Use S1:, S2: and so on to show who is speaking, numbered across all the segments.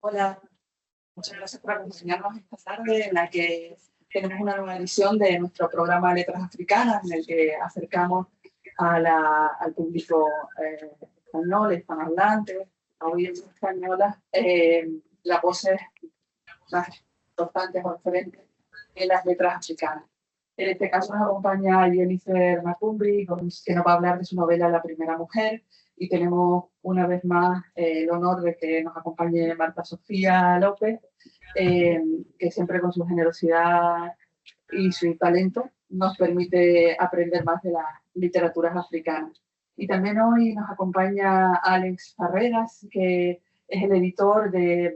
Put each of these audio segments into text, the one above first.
S1: Hola, muchas gracias por acompañarnos esta tarde en la que tenemos una nueva edición de nuestro programa Letras Africanas, en el que acercamos al público español, hispanohablante, audiencias españolas, las voces más importantes o referentes en las letras africanas. En este caso nos acompaña Jennifer Makumbi, que nos va a hablar de su novela La Primera Mujer, y tenemos una vez más el honor de que nos acompañe Marta Sofía López, que siempre con su generosidad y su talento nos permite aprender más de las literaturas africanas. Y también hoy nos acompaña Alex Farreras, que es el editor de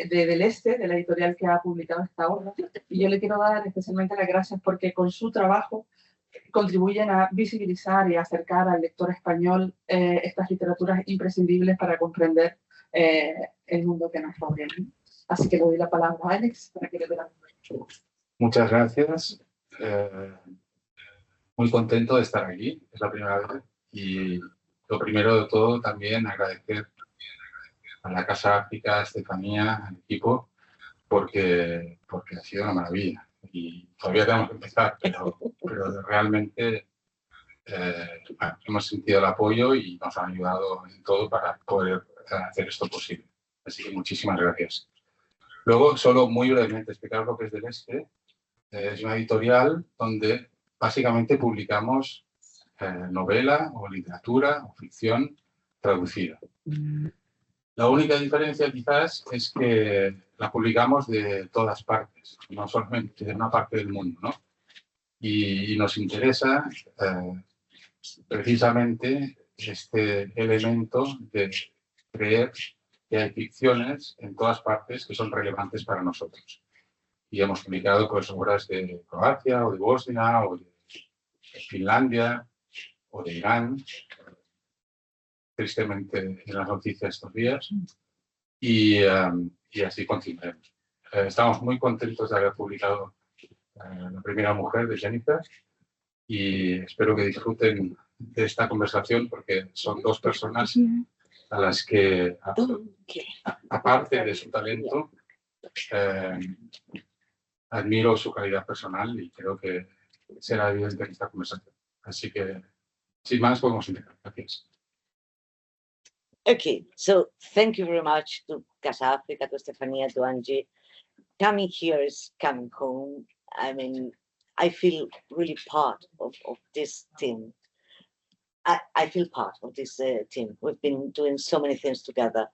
S1: Deleste, de la editorial que ha publicado esta obra. Y yo le quiero dar especialmente las gracias porque con su trabajo contribuyen a visibilizar y acercar al lector español estas literaturas imprescindibles para comprender el mundo que nos rodea. Así que le doy la palabra a Alex para que le dé la palabra.
S2: Muchas gracias. Muy contento de estar aquí, es la primera vez. Y lo primero de todo también agradecer a la Casa África, a Estefanía, al equipo, porque ha sido una maravilla. Y todavía tenemos que empezar, pero realmente bueno, hemos sentido el apoyo y nos han ayudado en todo para poder hacer esto posible. Así que muchísimas gracias. Luego, solo muy brevemente explicar lo que es Deleste. Es una editorial donde básicamente publicamos novela o literatura o ficción traducida. La única diferencia quizás es que la publicamos de todas partes, no solamente de una parte del mundo, ¿no? Y nos interesa precisamente este elemento de creer que hay ficciones en todas partes que son relevantes para nosotros. Y hemos publicado pues, obras de Croacia, o de Bosnia, o de Finlandia, o de Irán, tristemente en las noticias estos días, y así continuaremos. Estamos muy contentos de haber publicado La Primera Mujer de Jennifer, y espero que disfruten de esta conversación porque son dos personas a las que, aparte de su talento, admiro su calidad personal y creo que será evidente en esta conversación. Así que, sin más, podemos empezar. Gracias.
S3: Okay, so thank you very much to Casa África, to Estefania, to Angie. Coming here is coming home. I mean, I feel really part of this team. I feel part of this team. We've been doing so many things together.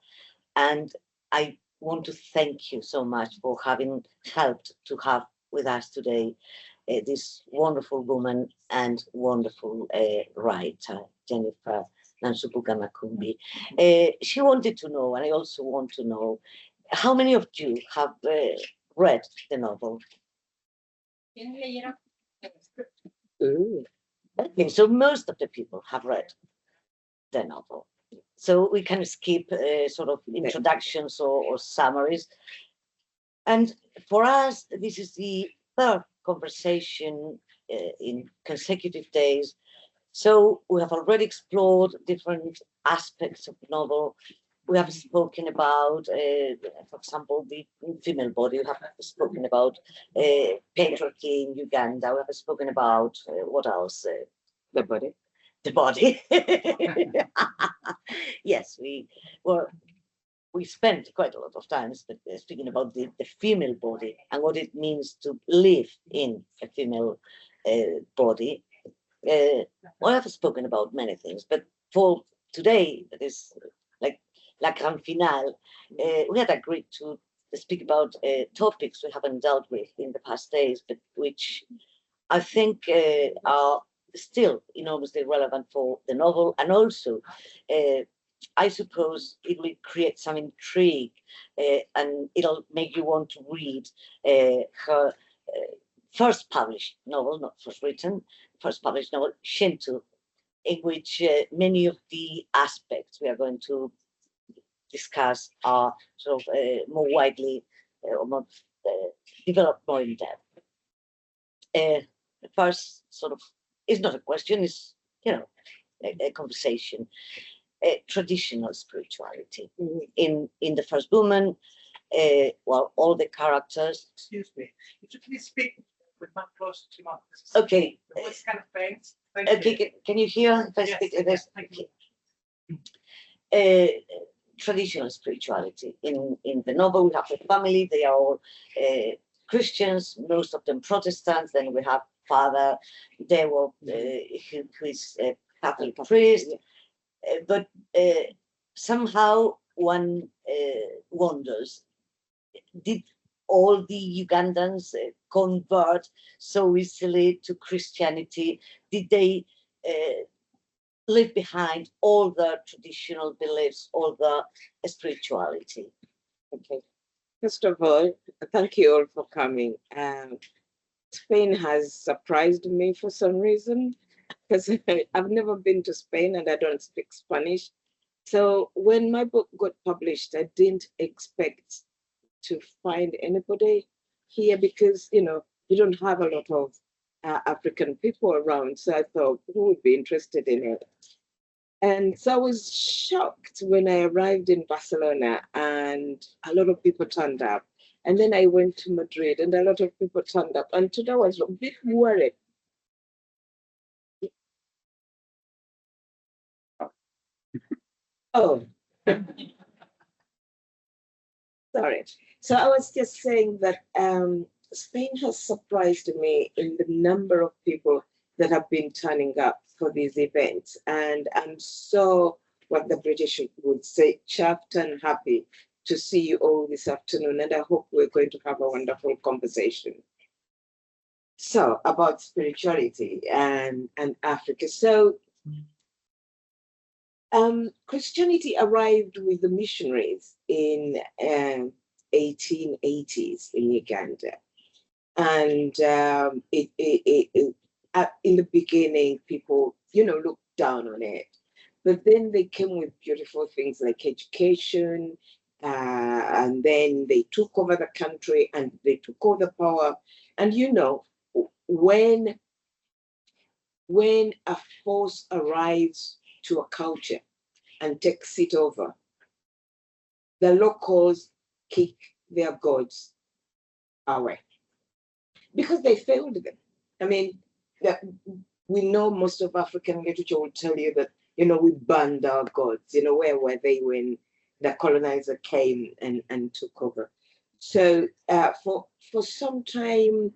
S3: And I want to thank you so much for having helped to have with us today this wonderful woman and wonderful writer, Jennifer Nansubuga Makumbi. She wanted to know, and I also want to know, how many of you have read the novel? Okay, so most of the people have read the novel. So we can skip sort of introductions or summaries. And for us, this is the third conversation in consecutive days. So we have already explored different aspects of the novel. We have spoken about, for example, the female body. We have spoken about patriarchy in Uganda. We have spoken about, what else?
S4: The body.
S3: The body. Yes, we spent quite a lot of time speaking about the female body and what it means to live in a female body. Well, I've spoken about many things, but for today, that is like la gran final, we had agreed to speak about topics we haven't dealt with in the past days, but which I think are still enormously relevant for the novel, and also I suppose it will create some intrigue and it'll make you want to read her first published novel, not first written, first published novel, Shinto, in which many of the aspects we are going to discuss are sort of more widely or more developed more in depth. The first sort of is not a question, it's, a conversation. Traditional spirituality. In the first woman, well, all the characters.
S4: Excuse me, could you please speak with my close to my
S3: Okay.
S4: The voice kind of faint. Thank
S3: Okay,
S4: you.
S3: can you hear if I
S4: Yes,
S3: speak?
S4: yes, thank you.
S3: Traditional spirituality. In the novel, we have the family, they are all Christians, most of them Protestants. Then we have Father Dewo, who is a Catholic priest. But somehow one wonders, did all the Ugandans convert so easily to Christianity? Did they leave behind all the traditional beliefs, all the spirituality?
S5: Okay. First of all, thank you all for coming. Spain has surprised me for some reason, because I've never been to Spain and I don't speak Spanish. So when my book got published, I didn't expect to find anybody here because, you don't have a lot of African people around. So I thought, who would be interested in it? And so I was shocked when I arrived in Barcelona and a lot of people turned up. And then I went to Madrid and a lot of people turned up. And today I was a bit worried. Oh, sorry. So I was just saying that Spain has surprised me in the number of people that have been turning up for these events. And I'm so, what the British would say, chuffed and happy to see you all this afternoon. And I hope we're going to have a wonderful conversation. So about spirituality and Africa. So Christianity arrived with the missionaries in 1880s in Uganda. And in the beginning, people, looked down on it. But then they came with beautiful things like education, and then they took over the country and they took all the power. And when a force arrives to a culture and takes it over, the locals kick their gods away because they failed them. I mean, we know most of African literature will tell you that, we burned our gods. Where were they when the colonizer came and took over? So for some time,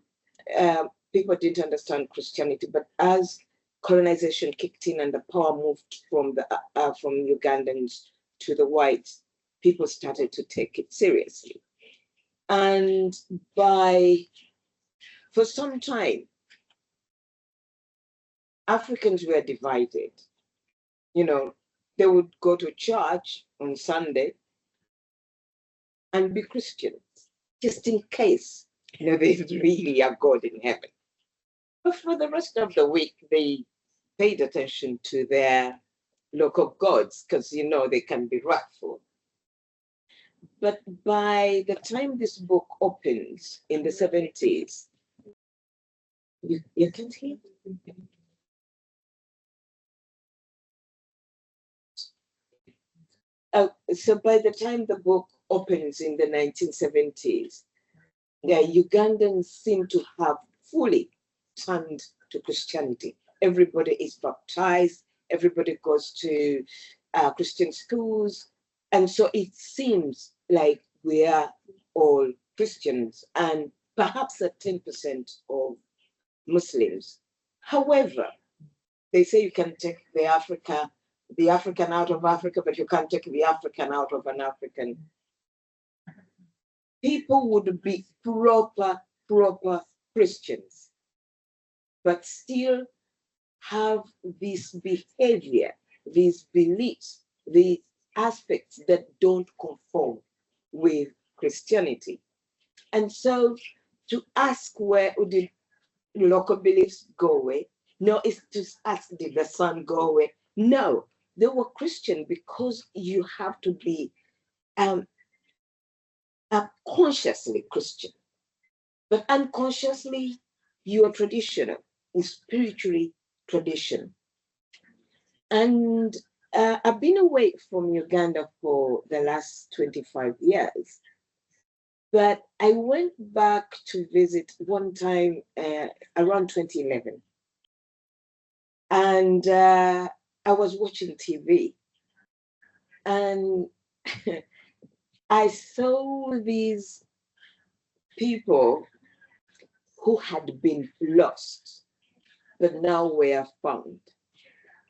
S5: people didn't understand Christianity, but as colonization kicked in and the power moved from Ugandans to the whites, people started to take it seriously. And for some time, Africans were divided. They would go to church on Sunday and be Christians, just in case, there's really a God in heaven. But for the rest of the week, they paid attention to their local gods because, they can be wrathful. But by the time this book opens in the 70s, you can't hear? So by the time the book opens in the 1970s, Ugandans seem to have fully turned to Christianity. Everybody is baptized, everybody goes to Christian schools. And so it seems like we are all Christians and perhaps a 10% of Muslims. However, they say you can take the African out of Africa, but you can't take the African out of an African. People would be proper Christians, but still have this behavior, these beliefs, these aspects that don't conform with Christianity. And so to ask where did local beliefs go away? No, it's to ask, did the sun go away? No, they were Christian because you have to be consciously Christian. But unconsciously, you are traditional, spiritually traditional. And I've been away from Uganda for the last 25 years. But I went back to visit one time around 2011. And I was watching TV. And I saw these people who had been lost, but now were found.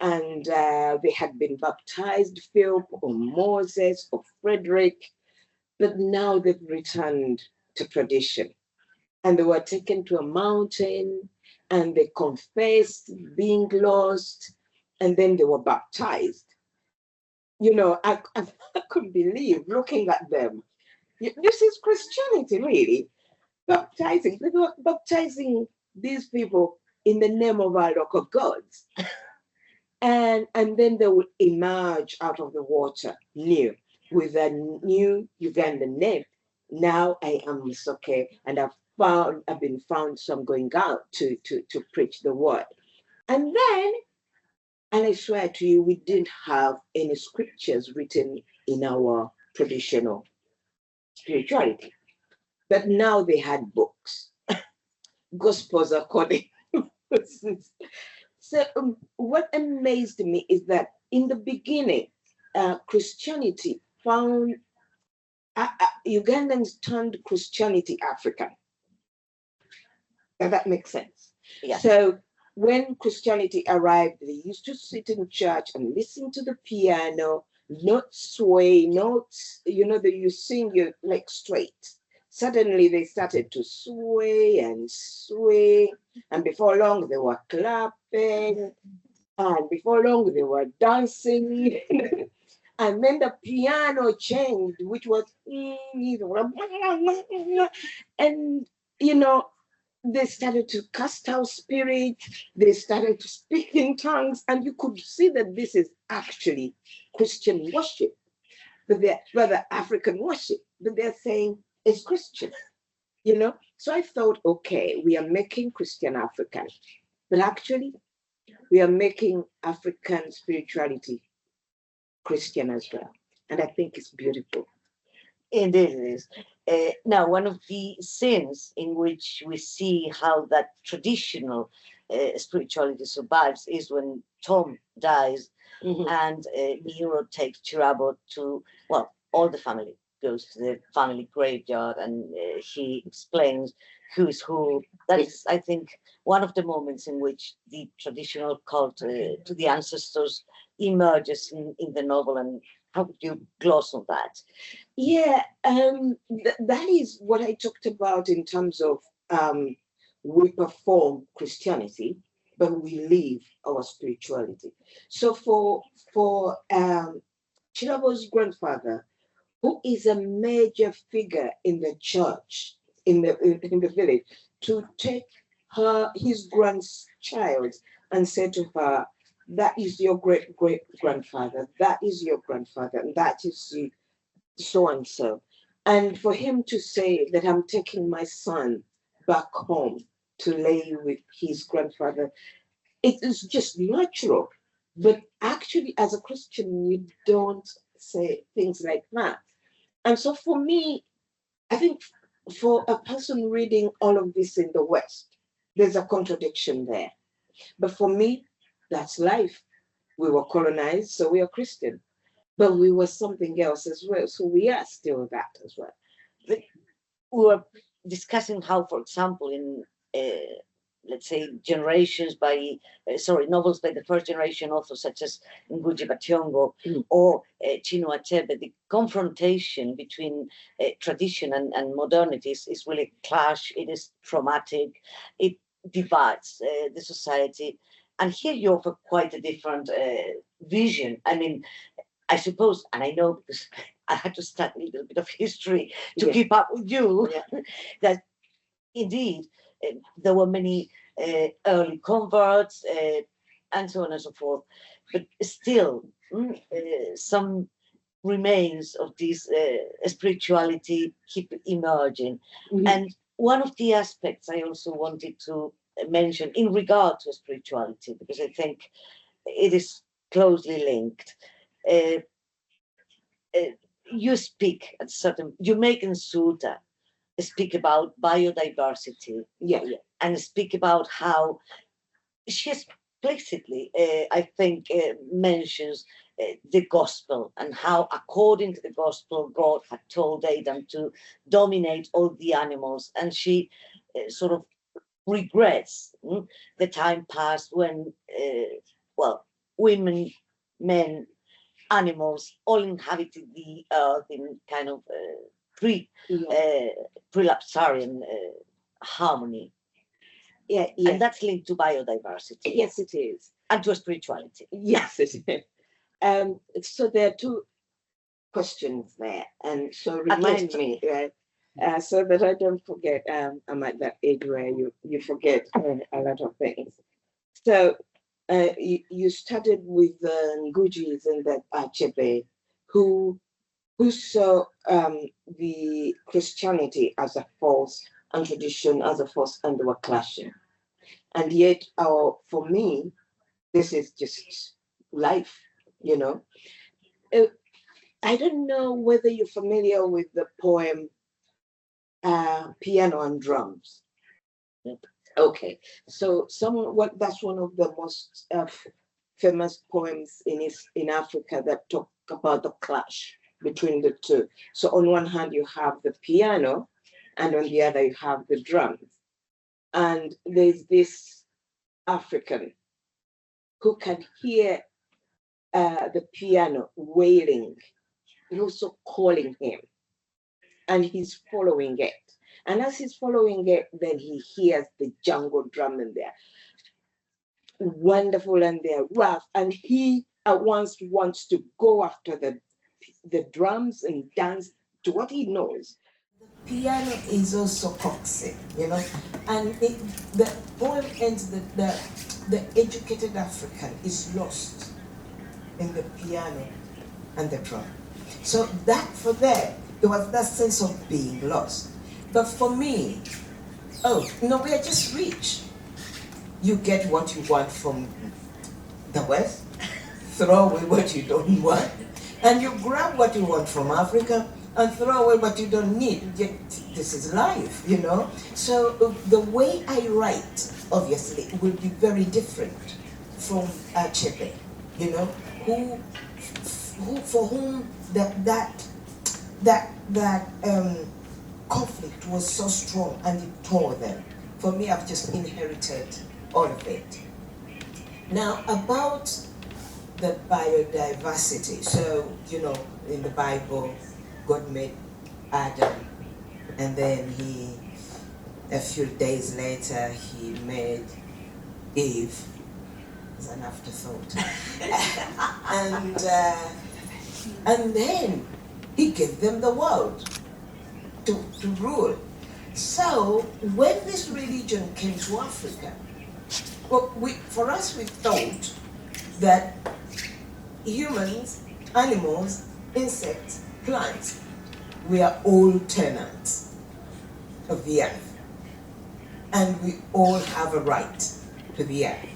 S5: And they had been baptized, Philip or Moses or Frederick, but now they've returned to tradition. And they were taken to a mountain and they confessed being lost, and then they were baptized. You know, I couldn't believe looking at them. This is Christianity, really. Baptizing, they were baptizing these people in the name of our local gods. And then they would emerge out of the water new with a new Ugandan name. Now I am Musoke, and I've been found, so I'm going out to preach the word. And then, and I swear to you, we didn't have any scriptures written in our traditional spirituality. But now they had books, Gospels according. So what amazed me is that in the beginning, Christianity found, Ugandans turned Christianity African. Does that make sense?
S3: Yeah.
S5: So when Christianity arrived, they used to sit in church and listen to the piano, not sway, not, that you sing your leg straight. Suddenly they started to sway and sway, and before long they were clapping, and before long they were dancing. And then the piano changed, which was, and they started to cast out spirits, they started to speak in tongues, and you could see that this is actually Christian worship, but they're rather African worship, but they're saying it's Christian, So I thought, okay, we are making Christian African, but actually we are making African spirituality Christian as well. And I think it's beautiful.
S3: Indeed it is. Now, one of the scenes in which we see how that traditional spirituality survives is when Tom dies, and Miro takes Chirabo to, all the family goes to the family graveyard, and he explains who is who. That is, I think, one of the moments in which the traditional cult to the ancestors emerges in the novel. And how would you gloss on that?
S5: Yeah, that is what I talked about in terms of we perform Christianity, but we live our spirituality. So for Chirabo's grandfather, who is a major figure in the church, in the village, to take his grandchild and say to her, that is your great-great-grandfather, that is your grandfather, and that is so-and-so. And for him to say that I'm taking my son back home to lay with his grandfather, it is just natural. But actually, as a Christian, you don't say things like that. And so for me, I think for a person reading all of this in the West, there's a contradiction there. But for me, that's life. We were colonized, so we are Christian. But we were something else as well. So we are still that as well.
S3: But we were discussing how, for example, in let's say generations by novels by the first generation authors such as Ngugi Bationgo or Chinua Achebe, the confrontation between tradition and modernity is really clash. It is traumatic. It divides the society. And here you offer quite a different vision. I mean, I suppose, and I know because I had to study a little bit of history to keep up with you, that indeed there were many early converts and so on and so forth, but still some remains of this spirituality keep emerging. And one of the aspects I also wanted to mention in regard to spirituality, because I think it is closely linked. You speak at you make in Suda speak about biodiversity.
S5: Yeah.
S3: And speak about how she explicitly, I think, mentions the gospel and how, according to the gospel, God had told Adam to dominate all the animals, and she sort of regrets the time past when, well, women, men, animals all inhabited the earth in kind of prelapsarian harmony.
S5: Yeah.
S3: And that's linked to biodiversity.
S5: Yes, it is.
S3: And to spirituality.
S5: Yes, it is. So there are two questions there, and so remind me, so that I don't forget. I'm at that age where you forget a lot of things. So you started with the Ngujis and the Achebe, who saw the Christianity as a force and tradition as a force, and they were clashing. And yet, for me, this is just life, you know. I don't know whether you're familiar with the poem Piano and Drums. Okay, so that's one of the most famous poems in Africa that talk about the clash between the two. So on one hand, you have the piano, and on the other, you have the drums. And there's this African who can hear the piano wailing, and also calling him, and he's following it. And as he's following it, then he hears the jungle drum in there. Wonderful, and they're rough. And he at once wants to go after the drums and dance to what he knows. The piano is also coaxing, you know. And the poem ends that the educated African is lost in the piano and the drum. So that for them, there was that sense of being lost. But for me, we are just rich. You get what you want from the West, throw away what you don't want, and you grab what you want from Africa and throw away what you don't need. This is life, you know? So the way I write, obviously, will be very different from Achebe, you know, for whom that conflict was so strong and it tore them. For me, I've just inherited all of it. Now, about the biodiversity. So, you know, in the Bible, God made Adam, and then a few days later, he made Eve as an afterthought. And then he gave them the world to rule. So when this religion came to Africa, we thought that humans, animals, insects, plants, we are all tenants of the earth. And we all have a right to the earth.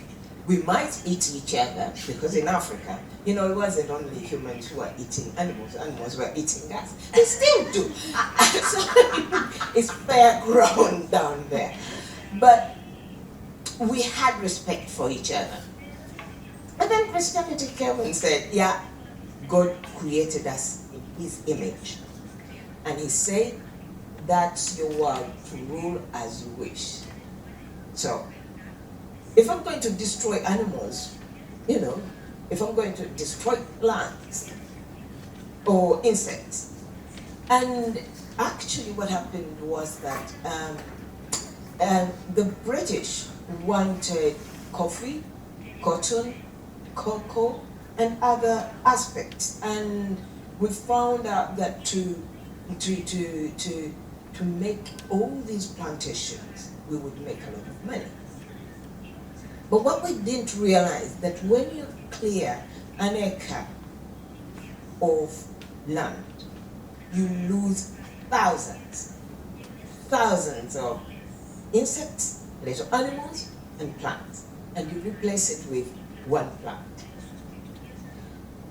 S5: We might eat each other, because in Africa, you know, it wasn't only humans who were eating animals were eating us. They still do. So it's fair ground down there. But we had respect for each other. And then Christianity came and said, yeah, God created us in his image. And he said, that's your world, to rule as you wish. So, if I'm going to destroy animals, you know, if I'm going to destroy plants or insects, and actually what happened was that the British wanted coffee, cotton, cocoa, and other aspects, and we found out that to make all these plantations, we would make a lot of money. But what we didn't realize, that when you clear an acre of land, you lose thousands of insects, little animals, and plants, and you replace it with one plant.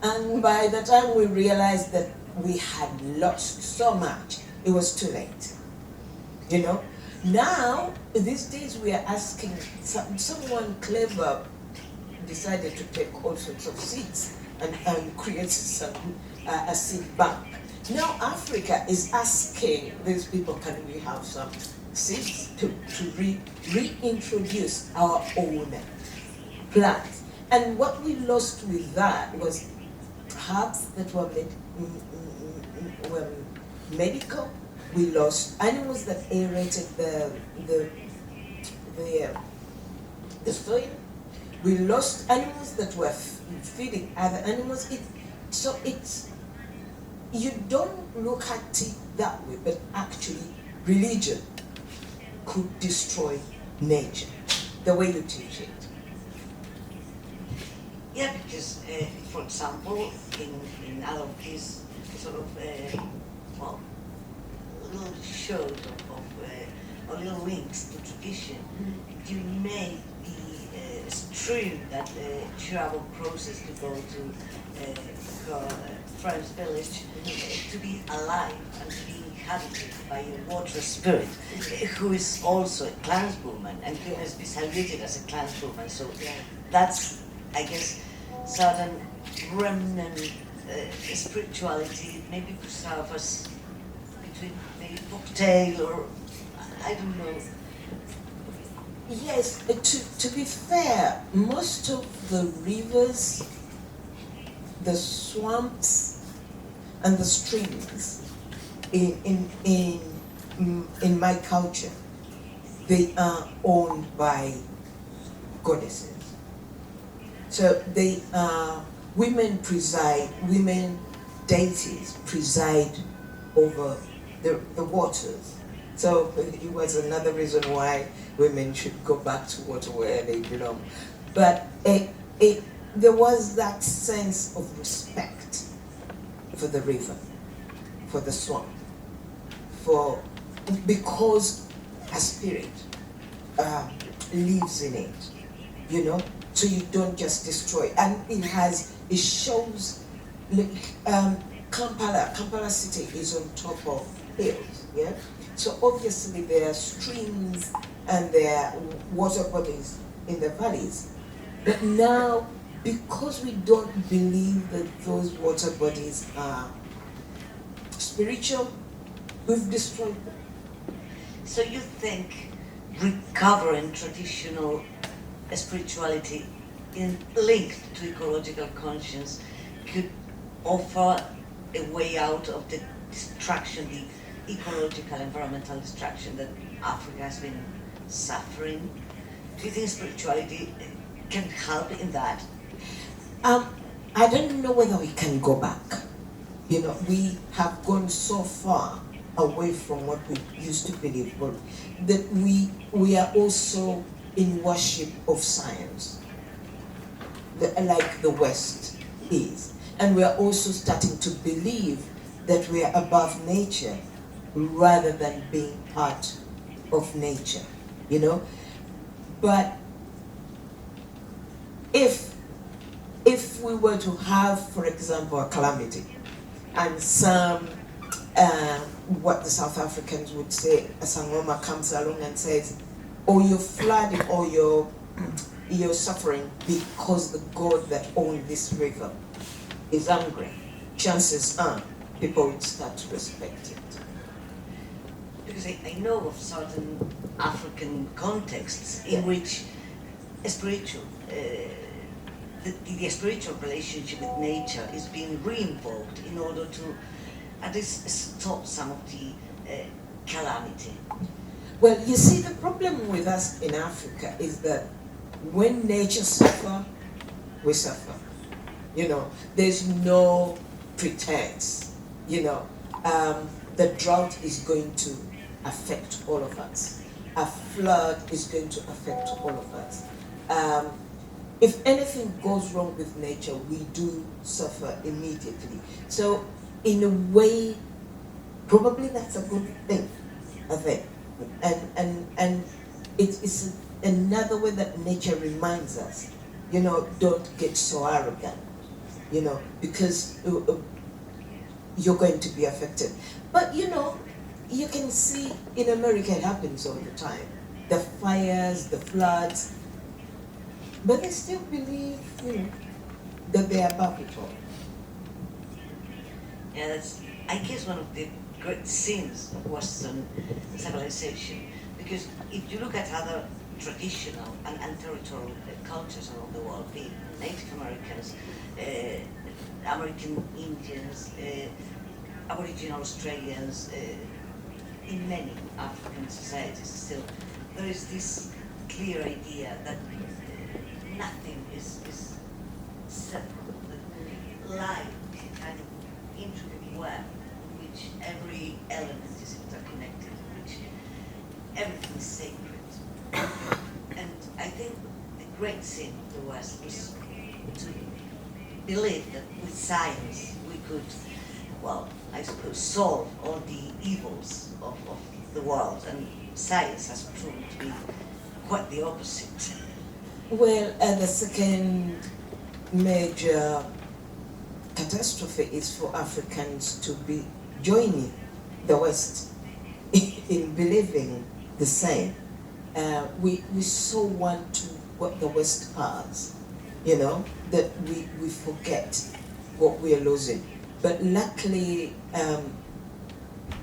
S5: And by the time we realized that we had lost so much, it was too late. you know. Now, these days we are asking, someone clever decided to take all sorts of seeds and create a seed bank. Now Africa is asking these people, can we have some seeds to reintroduce our own plants? And what we lost with that was herbs that were medical. We lost animals that aerated the soil. We lost animals that were feeding other animals. You don't look at it that way, but actually religion could destroy nature, the way you teach it.
S3: Yeah, because, for example, in all of these sort of, little shows or little links to tradition, you made the stream that travel process to go to French village to be alive and to be inhabited by a water spirit, who is also a clanswoman and who has been saluted as a clanswoman. So that's, I guess, certain remnant spirituality, maybe preserve us between maybe cocktail or I don't know.
S5: Yes, to be fair, most of the rivers, the swamps, and the streams in my culture, they are owned by goddesses. So they are women deities preside over the waters. So it was another reason why women should go back to water where they belong. But there was that sense of respect for the river, for the swamp, because a spirit lives in it, you know. So you don't just destroy. And it shows, Kampala city is on top of hills, yeah? So obviously there are streams and there are water bodies in the valleys. But now, because we don't believe that those water bodies are spiritual, we've destroyed them.
S3: So you think recovering traditional spirituality linked to ecological conscience could offer a way out of the destruction, the ecological, environmental destruction that Africa has been suffering? Do you think spirituality can help in that?
S5: I don't know whether we can go back. You know, we have gone so far away from what we used to believe, but that we are also in worship of science, like the West is. And we are also starting to believe that we are above nature rather than being part of nature, you know? But if we were to have, for example, a calamity, and some, what the South Africans would say, a sangoma comes along and says, oh, you're flooding or you're suffering because the God that owns this river is angry, chances are people would start to respect it.
S3: Because I know of certain African contexts in which a spiritual, the spiritual relationship with nature is being re-invoked in order to at least stop some of the calamity.
S5: Well, you see, the problem with us in Africa is that when nature suffers, we suffer. You know, there's no pretense. You know, the drought is going to affect all of us. A flood is going to affect all of us. If anything goes wrong with nature, we do suffer immediately. So, in a way, probably that's a good thing, I think. And it's another way that nature reminds us, you know, don't get so arrogant, you know, because you're going to be affected. But, you know, you can see in America it happens all the time. The fires, the floods, but they still believe, that they are above it all.
S3: Yeah, that's, I guess, one of the great sins of Western civilization. Because if you look at other traditional and territorial cultures around the world, be it Native Americans, American Indians, Aboriginal Australians, in many African societies still, there is this clear idea that nothing is separate, that life is a kind of intricate web in which every element is interconnected, in which everything is sacred. And I think the great sin of the West was to believe that with science we could, well, I suppose, solve all the evils of the world, and science has proven to be quite the opposite.
S5: Well, the second major catastrophe is for Africans to be joining the West in believing the same. We so want to what the West has, that we forget what we are losing. But luckily,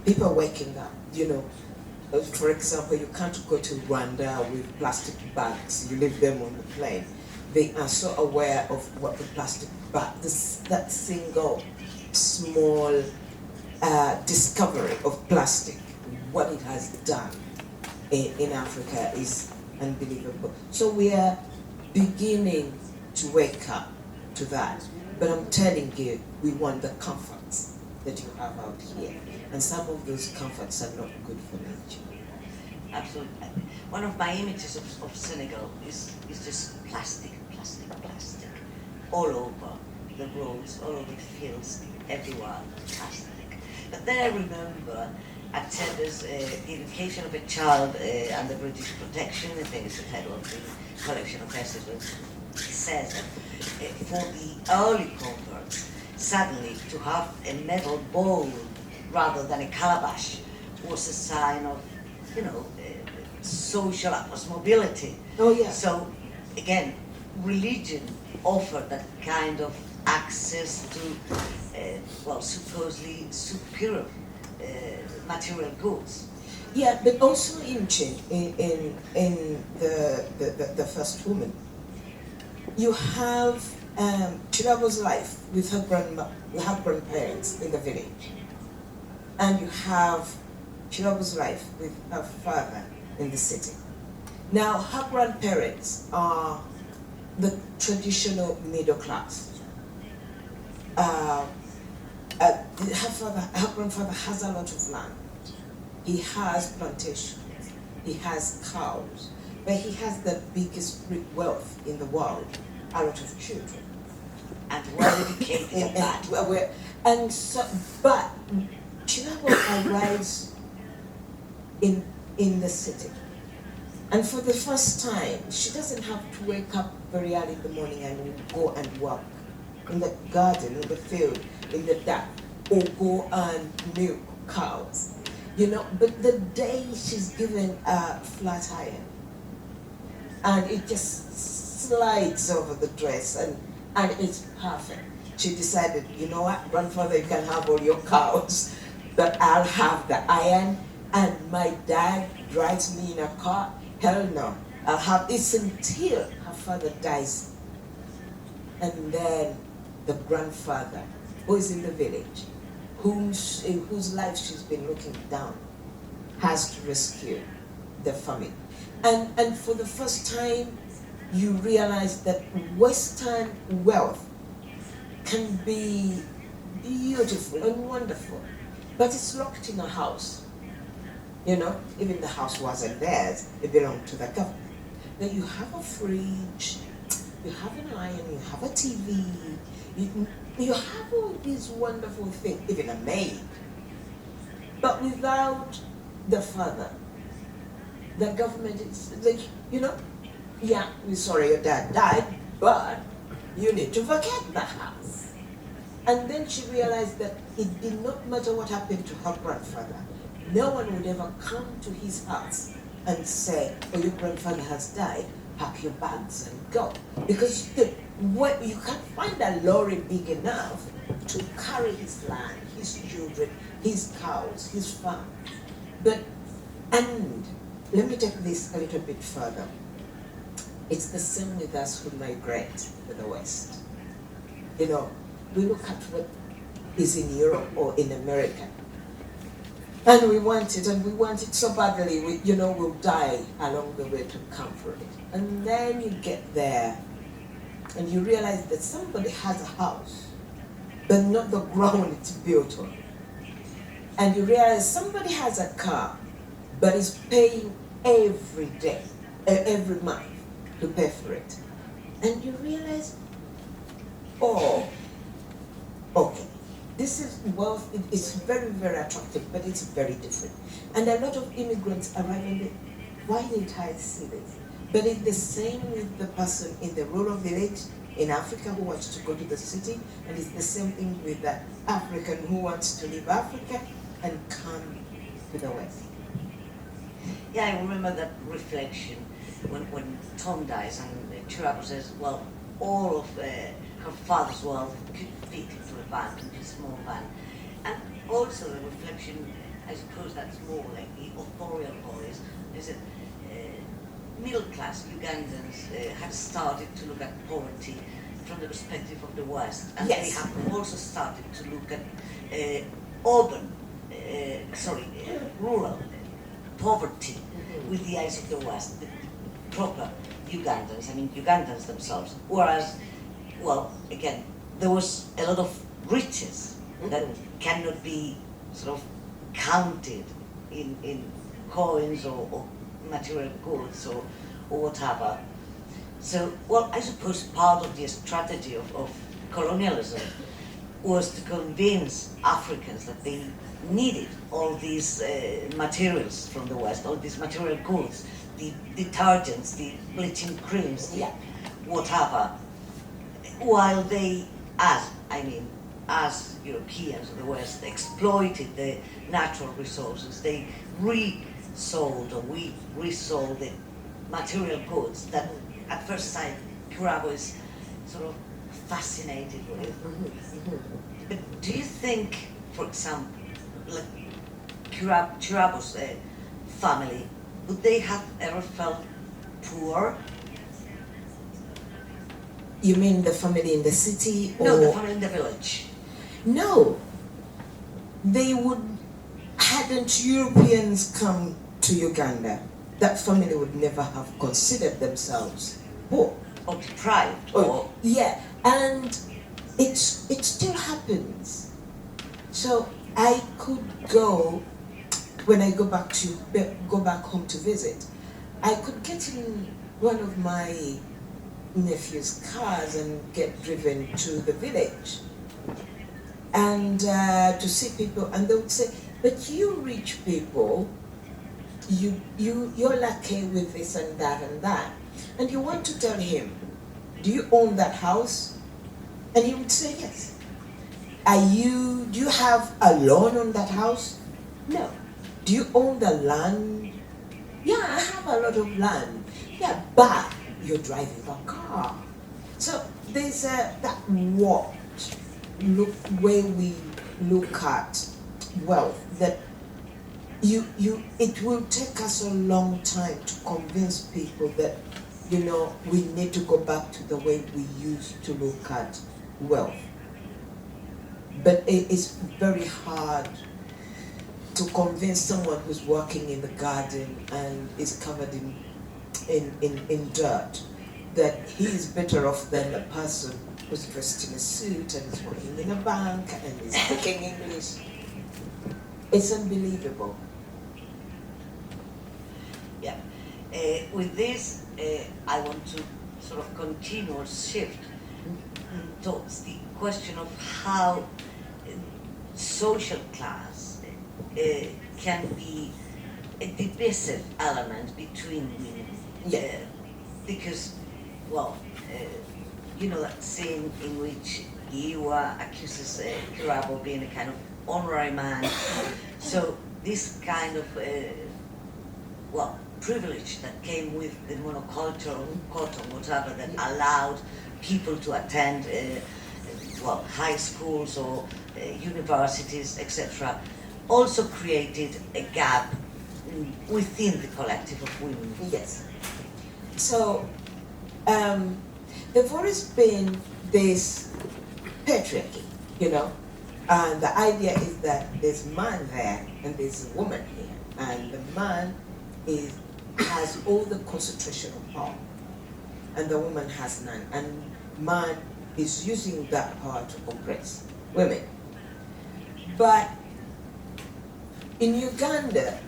S5: people are waking up, For example, you can't go to Rwanda with plastic bags, you leave them on the plane. They are so aware of what the plastic bag, that single small discovery of plastic, what it has done in Africa is unbelievable. So we are beginning to wake up to that. But I'm telling you, we want the comforts that you have out here. And some of those comforts are not good for nature.
S3: Absolutely. One of my images of Senegal is just plastic, all over the roads, all over the fields, everywhere, plastic. But then I remember at Tedder's The Education of a Child Under British Protection, I think it's the title of the collection of essays, it says that for the early converts, suddenly to have a metal bowl rather than a calabash was a sign of, social mobility.
S5: Oh yeah.
S3: So again, religion offered that kind of access to, supposedly superior material goods.
S5: Yeah, but also in the first woman, you have Chirabo's life with her grandparents in the village, and you have Chirabo's life with her father in the city. Now, her grandparents are the traditional middle class. Her grandfather has a lot of land. He has plantations. He has cows. But he has the biggest wealth in the world, a lot of children.
S3: And well-educated.
S5: But Chirabo arrives in the city. And for the first time, she doesn't have to wake up very early in the morning and go and work in the garden, in the field, in the dark, or go and milk cows. But the day she's given a flat iron, and it just slides over the dress, and it's perfect. She decided, you know what, grandfather, you can have all your cows, but I'll have the iron, and my dad drives me in a car. Hell no, I'll have this until her father dies. And then the grandfather, who is in the village, whose life she's been looking down, has to rescue the family. And for the first time, you realize that Western wealth can be beautiful and wonderful, but it's locked in a house. Even the house wasn't theirs, it belonged to the government. Now you have a fridge, you have an iron, you have a TV, you have all these wonderful things, even a maid. But without the father, the government is like, yeah, we're sorry your dad died, but you need to vacate the house. And then she realized that it did not matter what happened to her grandfather. no one would ever come to his house and say, oh, your grandfather has died, pack your bags and go. Because you can't find a lorry big enough to carry his land, his children, his cows, his farm. And let me take this a little bit further. It's the same with us who migrate to the West. You know, we look at what is in Europe or in America, and we want it so badly, we'll die along the way to come for it. And then you get there, and you realize that somebody has a house, but not the ground it's built on. And you realize somebody has a car, but is paying every day, every month to pay for it. And you realize, oh, okay, this is wealth, it's very, very attractive, but it's very different. And a lot of immigrants arrive and why didn't I see this? But it's the same with the person in the rural village in Africa who wants to go to the city, and it's the same thing with the African who wants to leave Africa and come to the West.
S3: Yeah, I remember that reflection when Tom dies and Chirabo says, well, all of her father's wealth could fit into a van, into a small van. And also the reflection, I suppose that's more like the authorial voice, is that middle-class Ugandans had started to look at poverty from the perspective of the West. And
S5: yes.
S3: They have also started to look at rural poverty with the eyes of the West, the proper Ugandans, Ugandans themselves. Whereas, well, again, there was a lot of riches that cannot be sort of counted in coins or material goods or whatever. So, well, I suppose part of the strategy of colonialism was to convince Africans that they needed all these materials from the West, all these material goods, the detergents, the bleaching creams, whatever, while they, as Europeans of the West, exploited the natural resources, they we resold the material goods that at first sight Chirabo is sort of fascinated with. But do you think, for example, like Chirabo's family, would they have ever felt poor?
S5: You mean the family in the city?
S3: No, the family in the village.
S5: No. Hadn't Europeans come to Uganda, that family would never have considered themselves poor.
S3: Or deprived.
S5: Yeah, and it still happens. So I could go, when I go back home to visit, I could get in one of my nephew's cars and get driven to the village and to see people, and they would say, but you rich people, you're lucky with this and that and that. And you want to tell him, do you own that house? And he would say yes. Do you have a loan on that house? No. Do you own the land? Yeah, I have a lot of land. Yeah, but you're driving a car. So there's that way we look at wealth, that it will take us a long time to convince people that, we need to go back to the way we used to look at wealth. But it is very hard to convince someone who's working in the garden and is covered in dirt that he is better off than the person who's dressed in a suit and is working in a bank and is speaking English. It's unbelievable.
S3: Yeah. With this, I want to sort of continue or shift towards the question of how social class can be a divisive element between women. Because, well, that scene in which Iwa accuses Chirabo of being a kind of honorary man. So this kind of well, privilege that came with the monoculture, cotton, whatever, that allowed people to attend well, high schools or universities, etc., also created a gap within the collective of women.
S5: Yes. So there've always been this patriarchy, you know, and the idea is that there's man there and there's a woman here, and the man has all the concentration of power, and the woman has none, and man is using that power to oppress women. But in Uganda,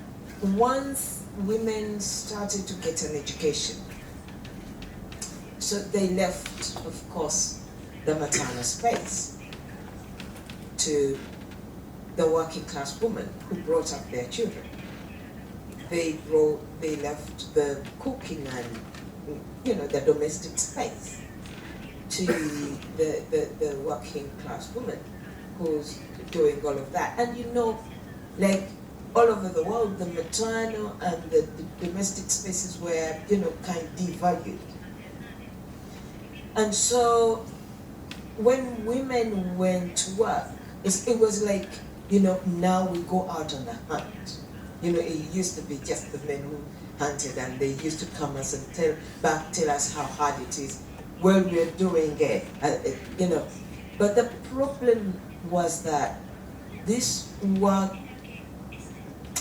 S5: once women started to get an education, so they left, of course, the maternal space to the working class woman who brought up their children. They left the cooking and, you know, the domestic space to the working class woman who's doing all of that. And you know, like all over the world, the maternal and the domestic spaces were, you know, kind of devalued. And so when women went to work, it was like, you know, now we go out on a hunt. You know, it used to be just the men who hunted, and they used to come us and tell us how hard it is. Well, we're doing it, you know. But the problem was that this woman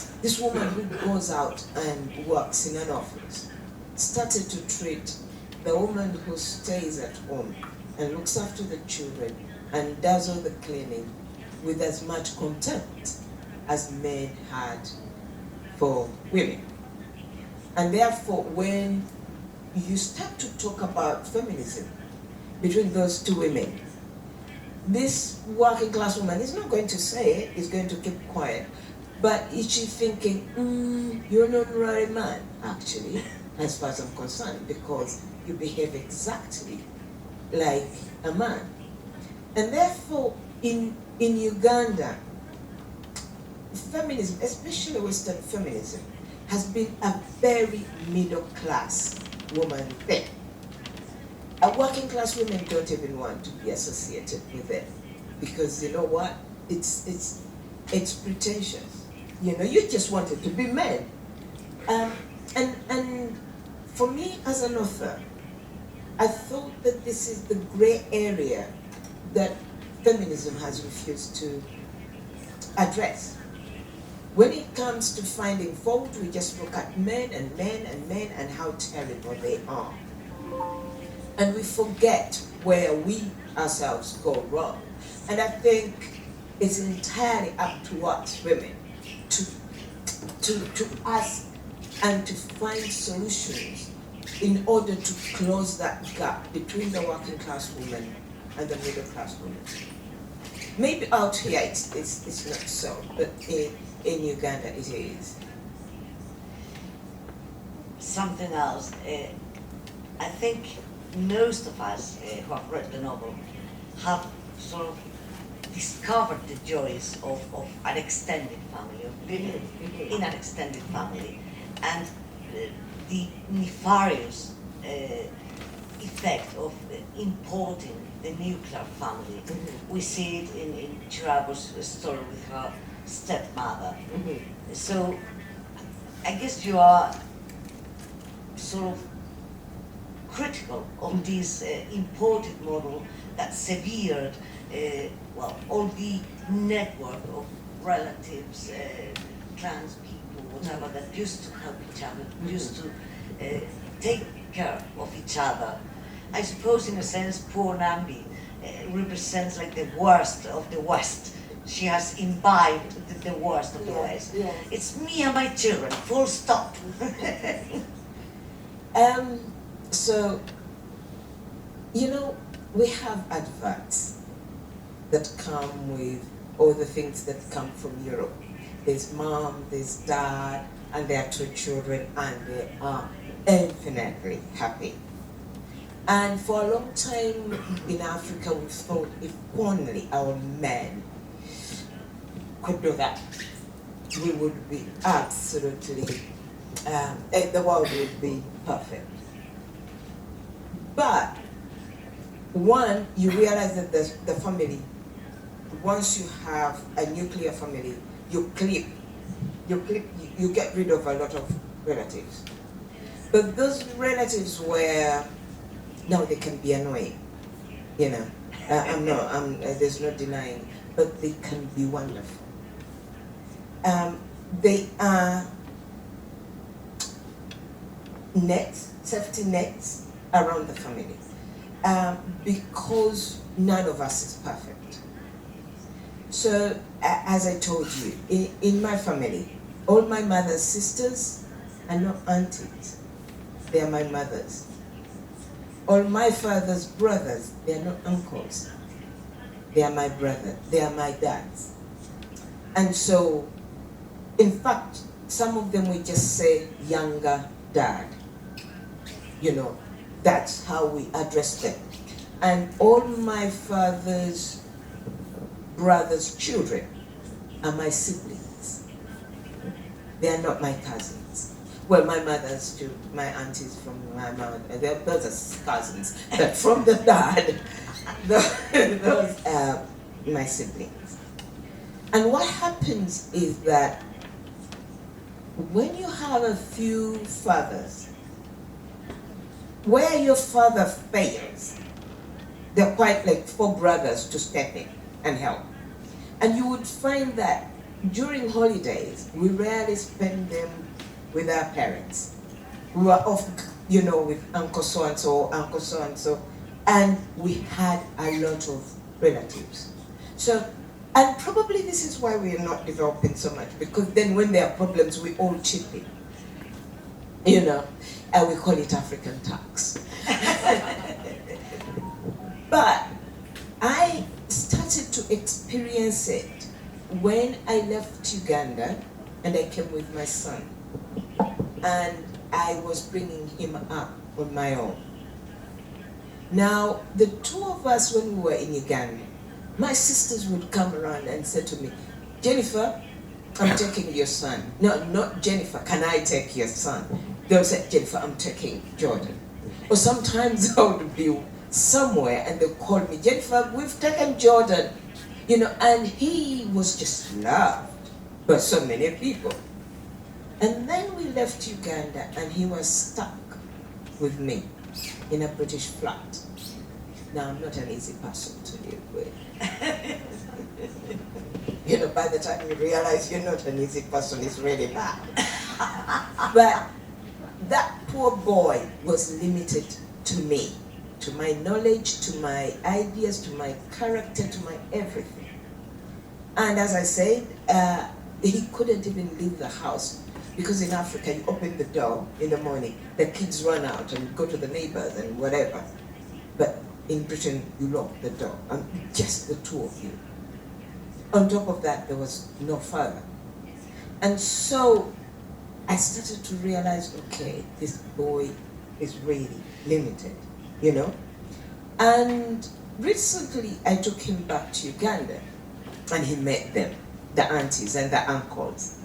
S5: who goes out and works in an office started to treat the woman who stays at home and looks after the children and does all the cleaning with as much contempt as men had for women. And therefore, when you start to talk about feminism between those two women, this working class woman is not going to say it, is going to keep quiet, but is she thinking, you're not an honorary man, actually, as far as I'm concerned, because you behave exactly like a man. And therefore, in Uganda, feminism, especially Western feminism, has been a very middle-class woman thing. Working class women don't even want to be associated with it because, you know what, it's pretentious. You know, you just want it to be men. And for me as an author, I thought that this is the gray area that feminism has refused to address. When it comes to finding fault, we just look at men and men and men and how terrible they are. And we forget where we ourselves go wrong. And I think it's entirely up to us women to ask and to find solutions in order to close that gap between the working class woman and the middle class woman. Maybe out here it's not so, but in Uganda it is.
S3: Something else, I think most of us who have read the novel have sort of discovered the joys of an extended family, of living in an extended family, and the nefarious effect of importing the nuclear family. We see it in Chirabo's story with her stepmother. So I guess you are sort of critical of this imported model that severed well, all the network of relatives, trans people, whatever, that used to help each other, used to take care of each other. I suppose in a sense poor Nambi represents like the worst of the West. She has imbibed the worst of the West.
S5: Yes.
S3: It's me and my children, full stop.
S5: So, you know, we have adverts that come with all the things that come from Europe. There's mom, there's dad, and their two children, and they are infinitely happy. And for a long time in Africa, we thought if only our men could do that. we would be absolutely, the world would be perfect. But one, you realize that the family, once you have a nuclear family, you get rid of a lot of relatives. But those relatives were, now they can be annoying, you know. There's no denying, but they can be wonderful. They are nets, safety nets around the family, because none of us is perfect. So, as I told you, in my family, all my mother's sisters are not aunties, they are my mothers. All my father's brothers, they are not uncles, they are my brother, they are my dads. And so, in fact, some of them we just say younger dad. You know, that's how we address them. And all my father's brother's children are my siblings. They are not my cousins. Well, my mother's too, my aunties from my mother, those are cousins. But from the dad, those are my siblings. And what happens is that when you have a few fathers, where your father fails, they're quite like 4 brothers to step in and help. And you would find that during holidays, we rarely spend them with our parents. We were off, you know, with Uncle so-and-so, Uncle so-and-so, and we had a lot of relatives. So, and probably this is why we are not developing so much, because then when there are problems, we all chip in, you know, and we call it African tax. But I started to experience it when I left Uganda and I came with my son. And I was bringing him up on my own. Now, the 2 of us, when we were in Uganda, my sisters would come around and say to me, Jennifer, I'm taking your son. No, not Jennifer, can I take your son? They'll say, Jennifer, I'm taking Jordan. Or sometimes I would be somewhere and they'll call me, Jennifer, we've taken Jordan. You know, and he was just loved by so many people. And then we left Uganda and he was stuck with me in a British flat. Now, I'm not an easy person to live with. You know, by the time you realize you're not an easy person, it's really bad. But that poor boy was limited to me, to my knowledge, to my ideas, to my character, to my everything. And as I said, he couldn't even leave the house, because in Africa, you open the door in the morning, the kids run out and go to the neighbors and whatever. But in Britain, you lock the door, and just the 2 of you. On top of that, there was no father. And so I started to realize, okay, this boy is really limited, you know? And recently, I took him back to Uganda, and he met them, the aunties and the uncles.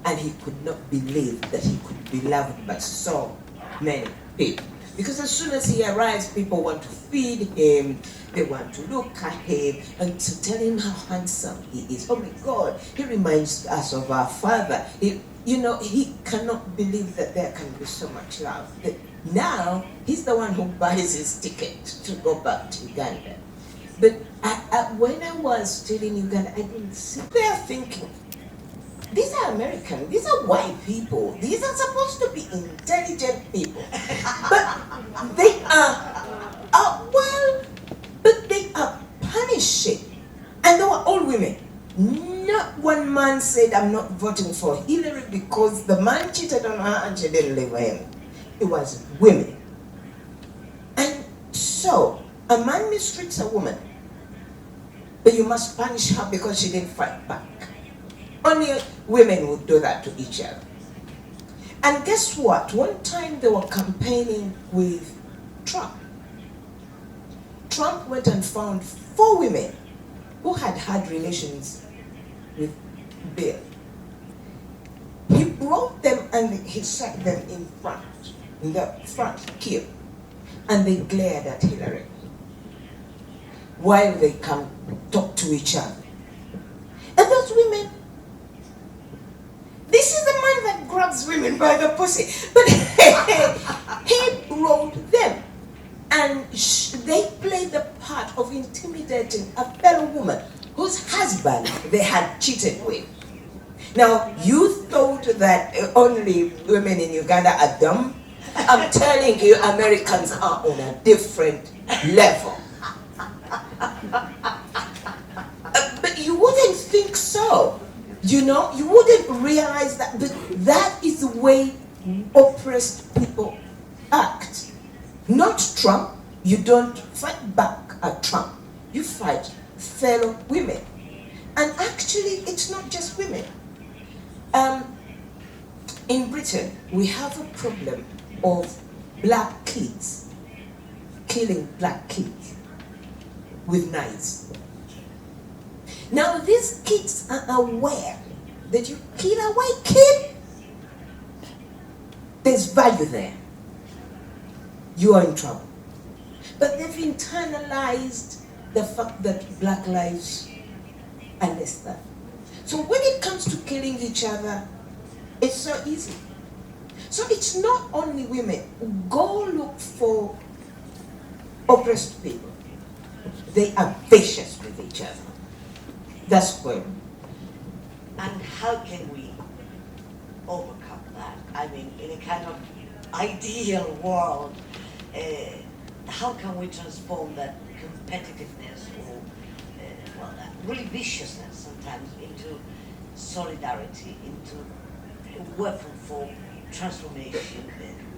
S5: And he could not believe that he could be loved by so many people. Because as soon as he arrives, people want to feed him, they want to look at him, and to tell him how handsome he is. Oh my God, he reminds us of our father. You know, he cannot believe that there can be so much love. That now, he's the one who buys his ticket to go back to Uganda. But when I was still in Uganda, I didn't sit there thinking, these are American, these are white people, these are supposed to be intelligent people. But they are but they are punishing. And they were all women. Not one man said, I'm not voting for Hillary because the man cheated on her and she didn't live with him. It was women. And so, a man mistreats a woman, but you must punish her because she didn't fight back. Only women would do that to each other. And guess what? One time they were campaigning with Trump. Trump went and found 4 women who had had relations with Bill. wrote them and he sat them in the front queue, and they glared at Hillary while they come talk to each other. And those women, this is the man that grabs women by the pussy, but he wrote them, and they played the part of intimidating a fellow woman whose husband they had cheated with. Now, you thought that only women in Uganda are dumb? I'm telling you, Americans are on a different level. But you wouldn't think so. You know, you wouldn't realize that, but that is the way oppressed people act. Not Trump. You don't fight back at Trump. You fight fellow women. And actually, it's not just women. In Britain, we have a problem of black kids, killing black kids with knives. Now, these kids are aware that you kill a white kid, there's value there. You are in trouble. But they've internalized the fact that black lives are less than. So when it comes to killing each other, it's so easy. So it's not only women. Go look for oppressed people. They are vicious with each other. That's where.
S3: And how can we overcome that? I mean, in a kind of ideal world, how can we transform that competitiveness or that really viciousness sometimes into solidarity, into a weapon for transformation?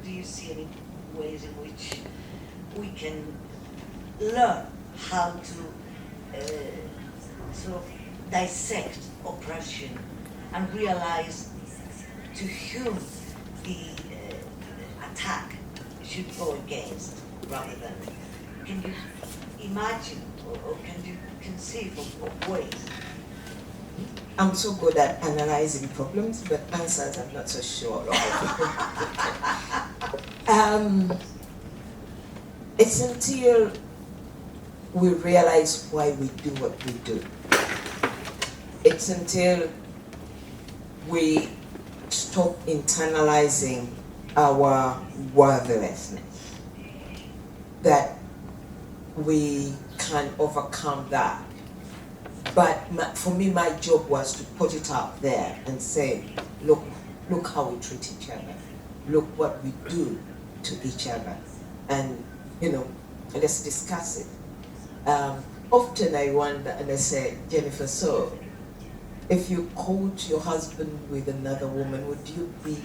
S3: Do you see any ways in which we can learn how to sort of dissect oppression and realize to whom the attack should go against, rather than, can you imagine or can you conceive of ways?
S5: I'm so good at analyzing problems, but answers I'm not so sure of. It's until we realize why we do what we do. It's until we stop internalizing our worthlessness that we can overcome that. But for me, my job was to put it out there and say, look how we treat each other. Look what we do to each other. And, let's discuss it. Often I wonder, and I say, Jennifer, so if you caught your husband with another woman, would you be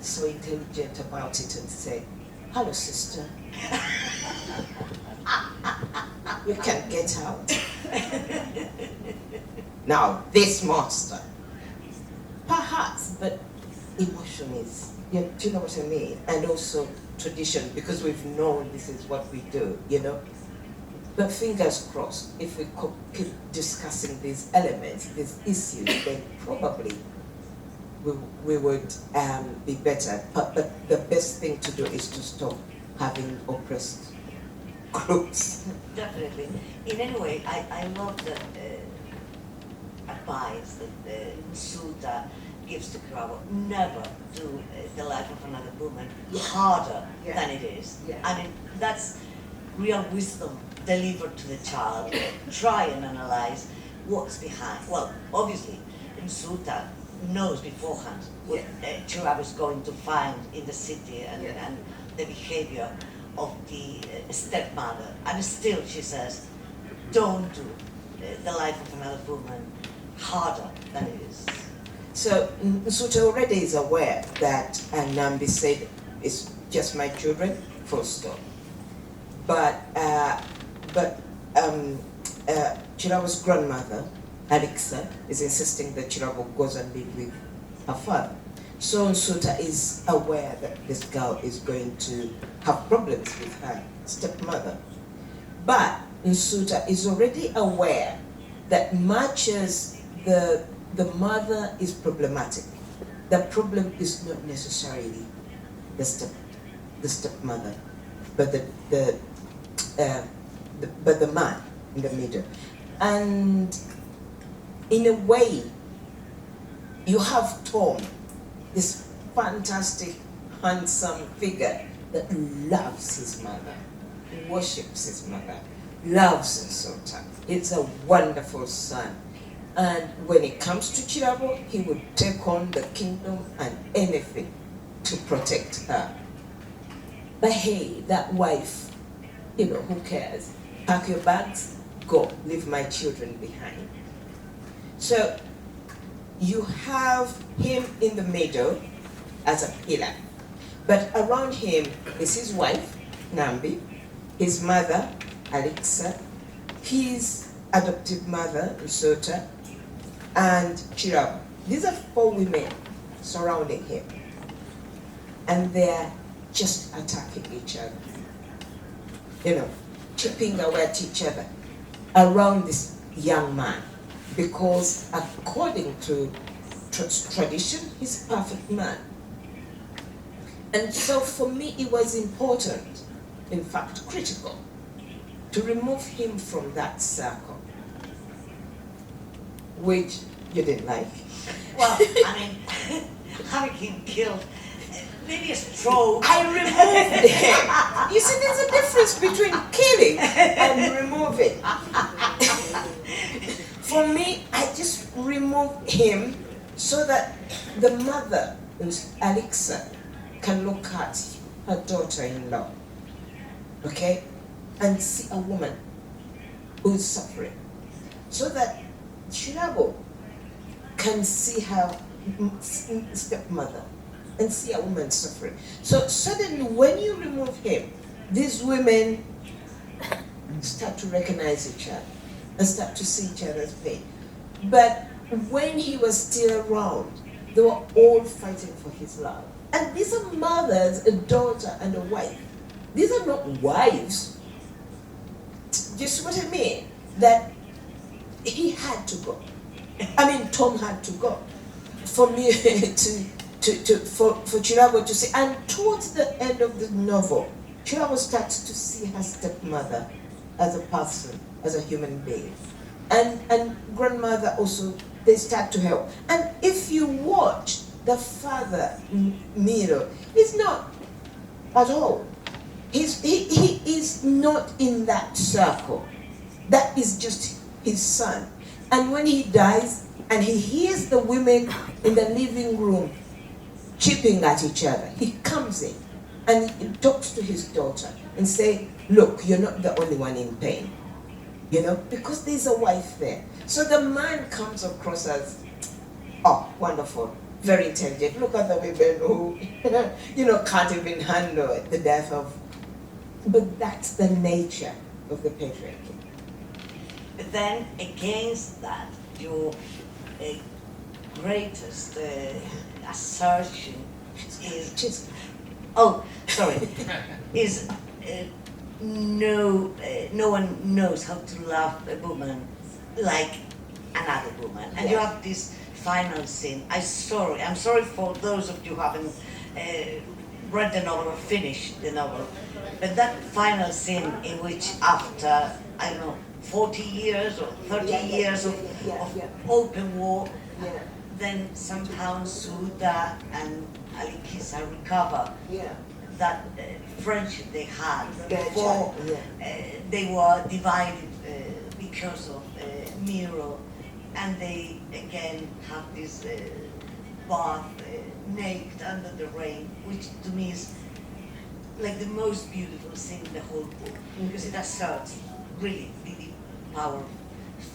S5: so intelligent about it and say, hello, sister, you can get out. Now, this monster, perhaps, but emotion is, do you know what I mean? And also tradition, because we've known this is what we do, But fingers crossed, if we could keep discussing these elements, these issues, then probably we would be better. But the best thing to do is to stop having oppressed groups.
S3: Definitely. In any way, I love the advice that Suta gives to Kravo. Never do the life of another woman harder than it is. Yeah. I mean, that's real wisdom delivered to the child. Try and analyze what's behind. Well, obviously, Suta knows beforehand what Chirab is going to find in the city and the behavior of the stepmother. And still she says, don't do the life of another woman harder than it is. So
S5: Suta already is aware that Nambi said, it's just my children, full stop. But Chirabo's grandmother, Alexa, is insisting that Chirabo goes and live with her father. So Nsuta is aware that this girl is going to have problems with her stepmother. But Nsuta is already aware that much as the mother is problematic, the problem is not necessarily the stepmother, but the man in the middle. And in a way, you have Tom, this fantastic, handsome figure that loves his mother, worships his mother, loves Nsota. It's a wonderful son. And when it comes to Chirabo, he would take on the kingdom and anything to protect her. But hey, that wife, who cares? Pack your bags, go, leave my children behind. So you have him in the middle as a pillar. But around him is his wife, Nambi, his mother, Alexa, his adoptive mother, Nsota, and Chirabo. These are 4 women surrounding him. And they're just attacking each other. Chipping away at each other around this young man. Because according to tradition, he's a perfect man. And so for me, it was important, in fact critical, to remove him from that circle, which you didn't like.
S3: Well, I mean, having him killed, maybe a stroke.
S5: I removed him. You see, there's a difference between killing and removing. For me, I just removed him so that the mother, Alexa, can look at her daughter-in-law, okay, and see a woman who is suffering, so that Chirabo can see her stepmother and see a woman suffering. So suddenly, when you remove him, these women start to recognize each other and start to see each other's pain. But when he was still around, they were all fighting for his love. And these are mothers, a daughter and a wife. These are not wives. Just what I mean? That he had to go. I mean, Tom had to go. For me for Chirabo to see. And towards the end of the novel, Chirabo starts to see her stepmother as a person, as a human being. And grandmother also, they start to help. And if you watch the father, Miro, he's not at all. He is not in that circle. That is just his son. And when he dies, and he hears the women in the living room chipping at each other, he comes in and he talks to his daughter and say, look, you're not the only one in pain. Because there's a wife there. So the man comes across as, oh, wonderful, very intelligent. Look at the women who, can't even handle the death of. But that's the nature of the patriarchy.
S3: But then against that, your greatest assertion is, is no one knows how to love a woman like another woman. And you have this final scene. I'm sorry for those of you who haven't read the novel or finished the novel, but that final scene in which after, 40 years or 30 years of open war, then somehow Suda and Alikisa recover that friendship they had before they were divided because of Miro, and they again have this bath naked under the rain, which to me is like the most beautiful scene in the whole book, because it asserts really the power of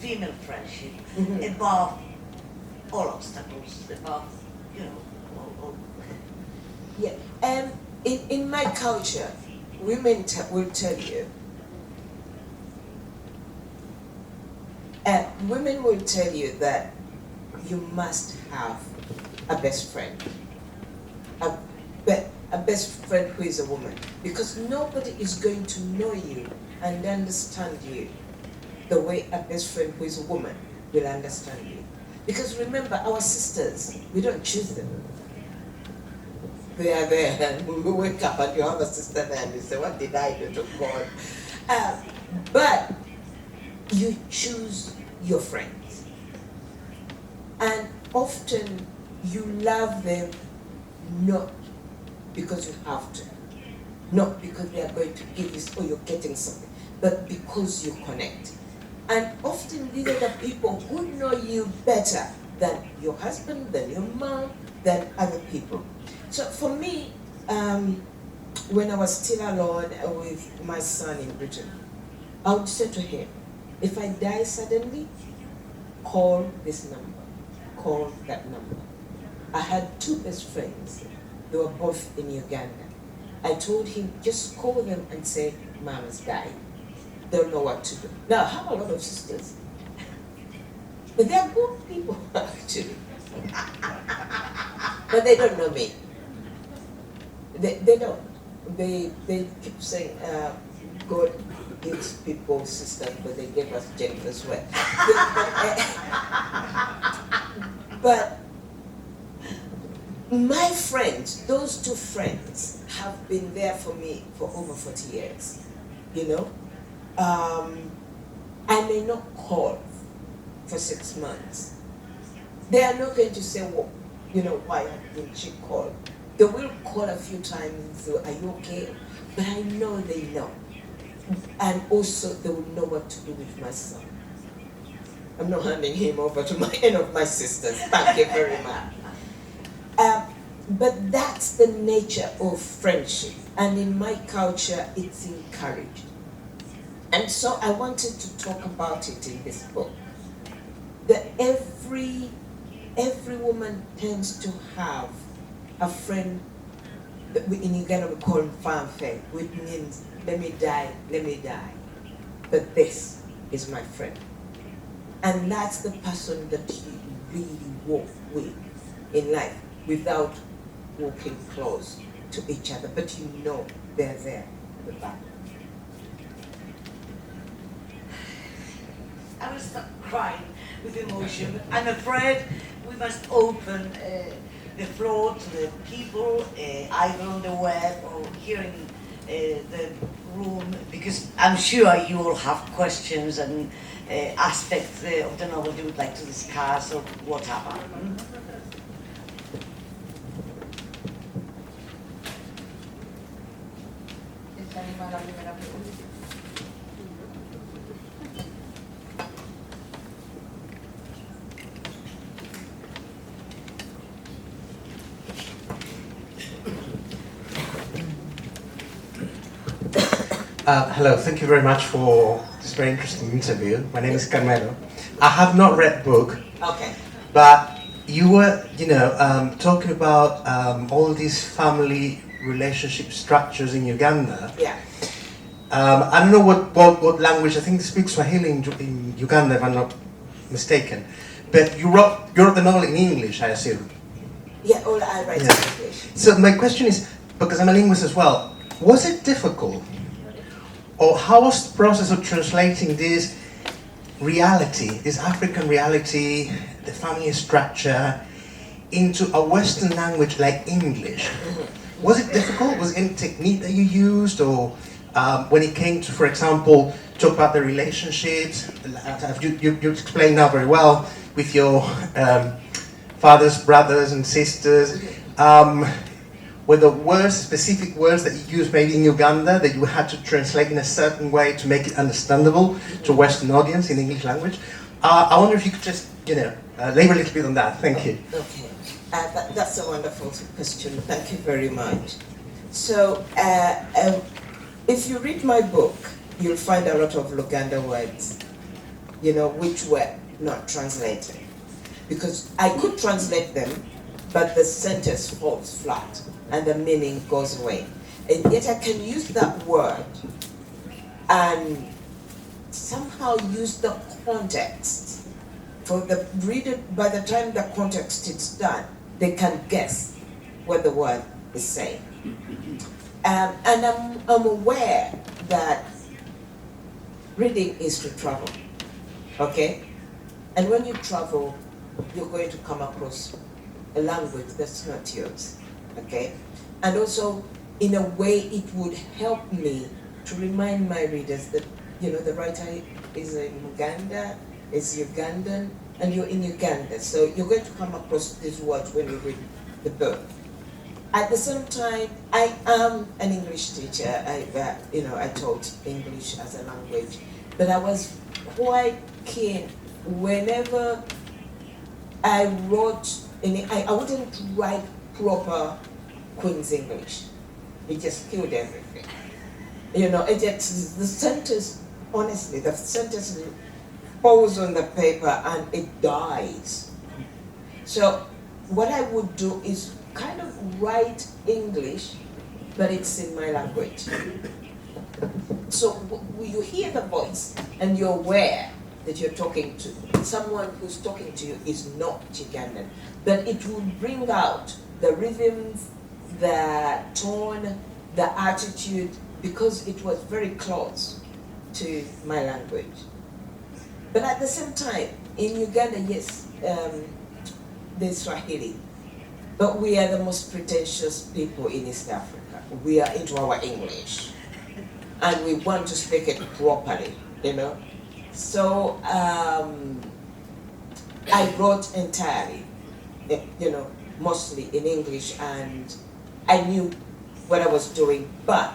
S3: female friendship above all obstacles, above all.
S5: Yeah. In my culture, women will tell you, women will tell you that you must have a best friend, a best friend who is a woman, because nobody is going to know you and understand you the way a best friend who is a woman will understand you. Because remember, our sisters, we don't choose them. they are there, and we wake up and you have a sister there and you say, what did I do to God? But you choose your friends. And often you love them not because you have to, not because they are going to give you or you're getting something, but because you connect. And often these are the people who know you better than your husband, than your mom, than other people. So for me, when I was still alone with my son in Britain, I would say to him, if I die suddenly, call this number, call that number. I had two best friends. They were both in Uganda. I told him, just call them and say, Mama's died. They'll know what to do. Now, I have a lot of sisters, but they're good people, actually. But they don't know me. They don't. They keep saying, God gives people sisters, but they gave us Jennifer as well. But my friends, those two friends, have been there for me for over 40 years, you know. I may not call for 6 months. They are not going to say, well, you know, why didn't she call? They will call a few times, are you okay? But I know they know. And also they will know what to do with my son. I'm not handing him over to any of my sisters. Thank you very much. But that's the nature of friendship. And in my culture, it's encouraged. And so I wanted to talk about it in this book. That every woman tends to have a friend that in Uganda we call fanfe, which means let me die. But this is my friend. And that's the person that you really walk with in life without walking close to each other, but you know they're there at the back.
S6: I will start crying with emotion. I'm afraid we must open the floor to the people, either on the web or here in the room, because I'm sure you all have questions and aspects of the novel you would like to discuss or whatever.
S7: Hello, thank you very much for this very interesting interview. My name is Carmelo. I have not read the book,
S5: Okay.
S7: but you were, talking about all these family relationship structures in Uganda.
S5: Yeah.
S7: I don't know what language, I think they speak Swahili in Uganda, if I'm not mistaken. But you wrote the novel in English, I assume.
S5: Yeah, all I write in English.
S7: So my question is, because I'm a linguist as well, was it difficult? Or how was the process of translating this reality, this African reality, the family structure, into a Western language like English? Was it difficult? Was it any technique that you used? Or when it came to, for example, talk about the relationships, you explained now very well with your fathers, brothers and sisters, were the words, specific words that you used maybe in Uganda that you had to translate in a certain way to make it understandable to a Western audience in English language? I wonder if you could just, labor a little bit on that. Thank you.
S5: Okay. That's a wonderful question. Thank you very much. So, if you read my book, you'll find a lot of Luganda words, which were not translated. Because I could translate them, but the sentence falls flat and the meaning goes away. And yet I can use that word and somehow use the context. For the reader, by the time the context is done, they can guess what the word is saying. And I'm aware that reading is to travel, okay? And when you travel, you're going to come across a language that's not yours, okay? And also, in a way, it would help me to remind my readers that, the writer is in Uganda, is Ugandan, and you're in Uganda. So you're going to come across these words when you read the book. At the same time, I am an English teacher. I taught English as a language, but I was quite keen whenever I wrote, I wouldn't write proper Queen's English. It just killed everything. The sentence, honestly, the sentence falls on the paper and it dies. So what I would do is kind of write English, but it's in my language. So you hear the voice and you're aware that you're talking to someone who's talking to you is not Ugandan, but it will bring out the rhythms, the tone, the attitude, because it was very close to my language. But at the same time, in Uganda, yes, there's Swahili, but we are the most pretentious people in East Africa. We are into our English, and we want to speak it properly, So I wrote entirely, mostly in English, and I knew what I was doing. But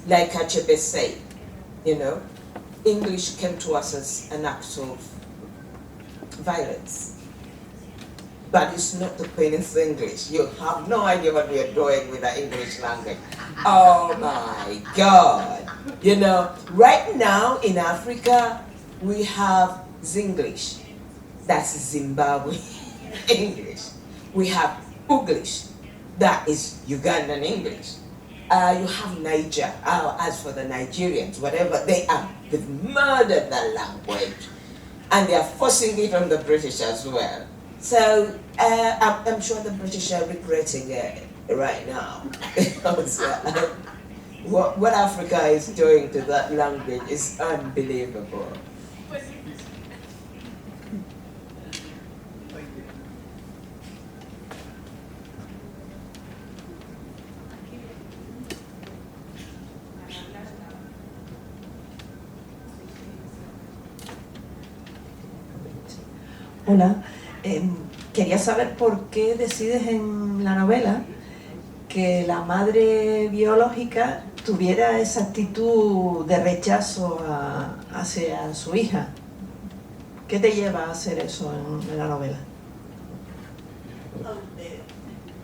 S5: like Achebe said, English came to us as an act of violence. But it's not the Queen's English. You have no idea what we are doing with the English language. Oh my God. Right now in Africa, we have Zinglish. That's Zimbabwe English. We have Uglish. That is Ugandan English. You have Niger. As for the Nigerians, whatever they are, they've murdered that language. And they are forcing it on the British as well. So I'm sure the British are regretting it right now. Because what Africa is doing to that language is unbelievable.
S8: Hola, quería saber por qué decides en la novela que la madre biológica tuviera esa actitud de rechazo hacia su hija. ¿Qué te lleva a hacer eso en la novela?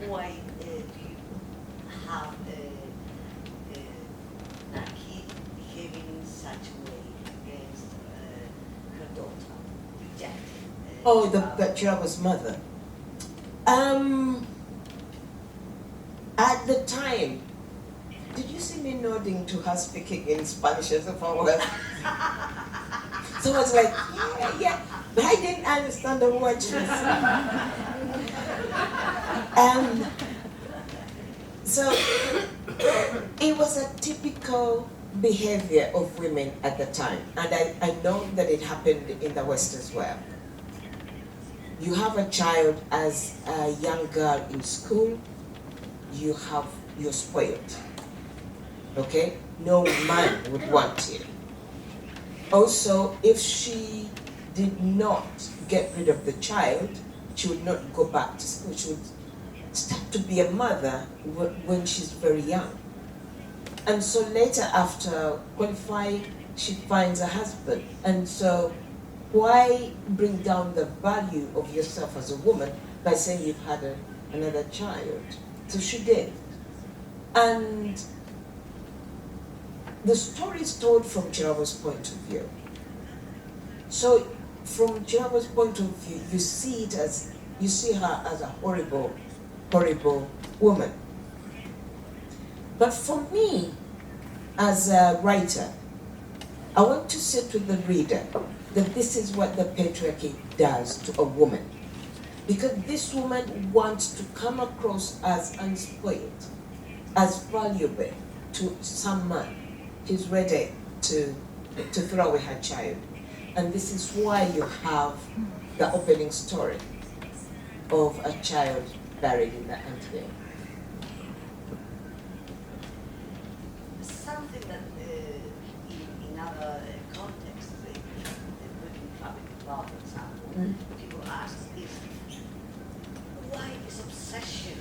S6: Why do you have a kid behaving in such a way against her daughter, rejecting?
S5: The Chirabo's mother. At the time, did you see me nodding to her speaking in Spanish as if I was? So I was like, yeah, but I didn't understand the word she was saying. So it was a typical behavior of women at the time, and I know that it happened in the West as well. You have a child as a young girl in school, you're spoiled, okay? No man would want you. Also, if she did not get rid of the child, she would not go back to school. She would start to be a mother when she's very young. And so later, after qualifying, she finds a husband. And so why bring down the value of yourself as a woman by saying you've had another child? So she did. And the story is told from Chirabo's point of view. So from Chirabo's point of view, you see her as a horrible, horrible woman. But for me, as a writer, I want to say to the reader that this is what the patriarchy does to a woman. Because this woman wants to come across as unspoiled, as valuable to some man. She's ready to throw away her child. And this is why you have the opening story of a child buried in the anthill.
S6: people ask is, why this obsession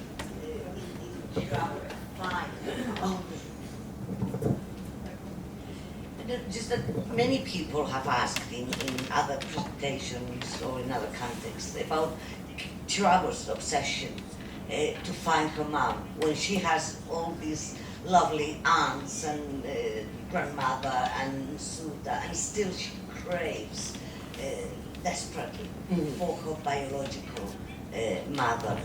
S6: in travel, fine? Just that many people have asked in other presentations or in other contexts about Chirago's obsession to find her mom when she has all these lovely aunts and grandmother and Suda, and still she craves desperately for her biological mother.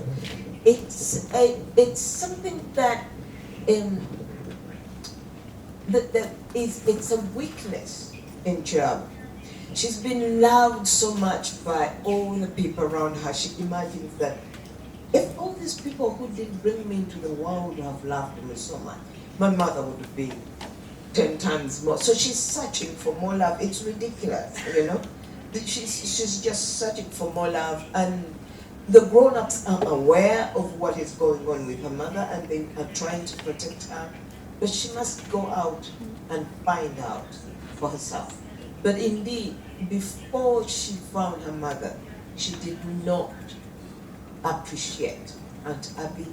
S5: It's something that it's a weakness in Chirago. She's been loved so much by all the people around her. She imagines that if all these people who did bring me into the world have loved me so much, my mother would have been 10 times more. So she's searching for more love. It's ridiculous, you know? She's just searching for more love. And the grown-ups are aware of what is going on with her mother, and they are trying to protect her. But she must go out and find out for herself. But indeed, before she found her mother, she did not appreciate Aunt Abby,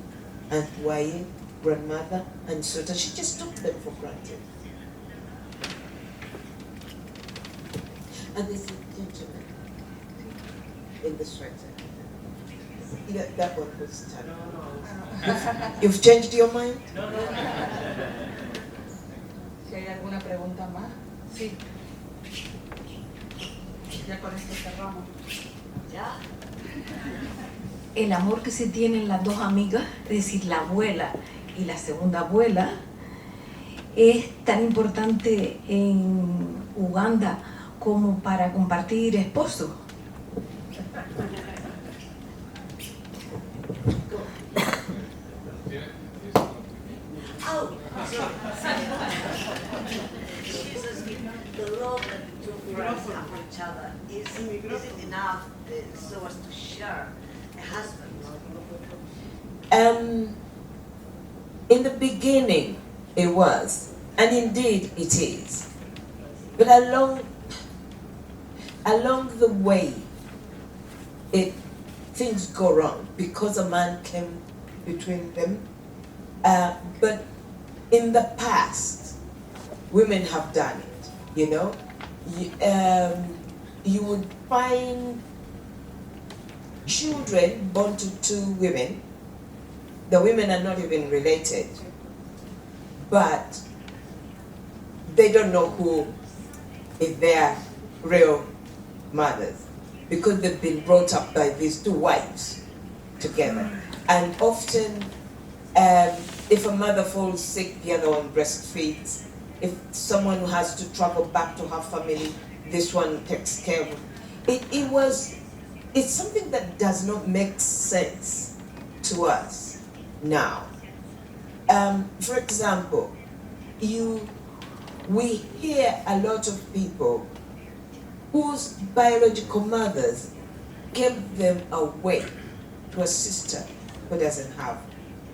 S5: Aunt Waye, grandmother, and so on. She just took them for granted. And there's a gentleman in the sweater. Yeah, that one was terrible. You've changed your mind?
S1: Si hay alguna pregunta más. Sí. Ya con esto cerramos.
S6: ¿Ya?
S8: El amor que se tienen las dos amigas, es decir, la abuela y la segunda abuela, es tan importante en Uganda como para compartir esposos.
S6: She's asking, the love that the two friends have for each other, is it enough so as to share a husband?
S5: In the beginning, it was, and indeed it is. But along the way, things go wrong because a man came between them. But in the past, women have done it, you know. You would find children born to two women. The women are not even related, but they don't know who is their real mothers because they've been brought up by these two wives together. And often, if a mother falls sick, the other one breastfeeds. If someone has to travel back to her family, this one takes care of it. It's something that does not make sense to us now. For example, we hear a lot of people whose biological mothers gave them away to a sister who doesn't have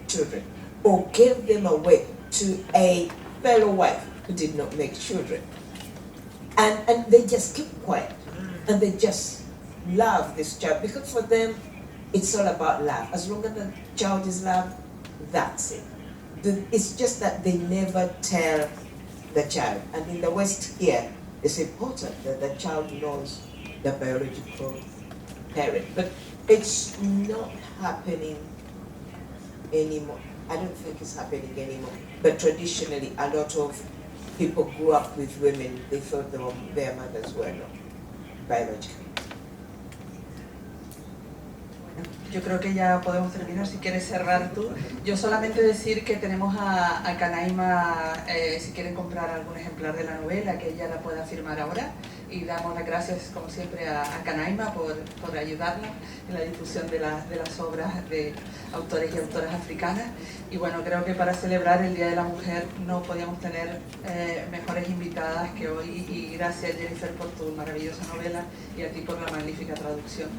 S5: children, or gave them away to a fellow wife who did not make children. And they just keep quiet, and they just love this child, because for them, it's all about love. As long as the child is loved, that's it. It's just that they never tell the child. And in the West here, it's important that the child knows the biological parent. But it's not happening anymore. I don't think it's happening anymore. But traditionally, a lot of people grew up with women. They thought their mothers were not biological.
S1: Yo creo que ya podemos terminar, si quieres cerrar tú. Yo solamente decir que tenemos a Canaima, si quieren comprar algún ejemplar de la novela, que ella la pueda firmar ahora. Y damos las gracias, como siempre, a Canaima por ayudarnos en la difusión de las obras de autores y autoras africanas. Y bueno, creo que para celebrar el Día de la Mujer no podíamos tener mejores invitadas que hoy. Y gracias, Jennifer, por tu maravillosa novela y a ti por la magnífica traducción.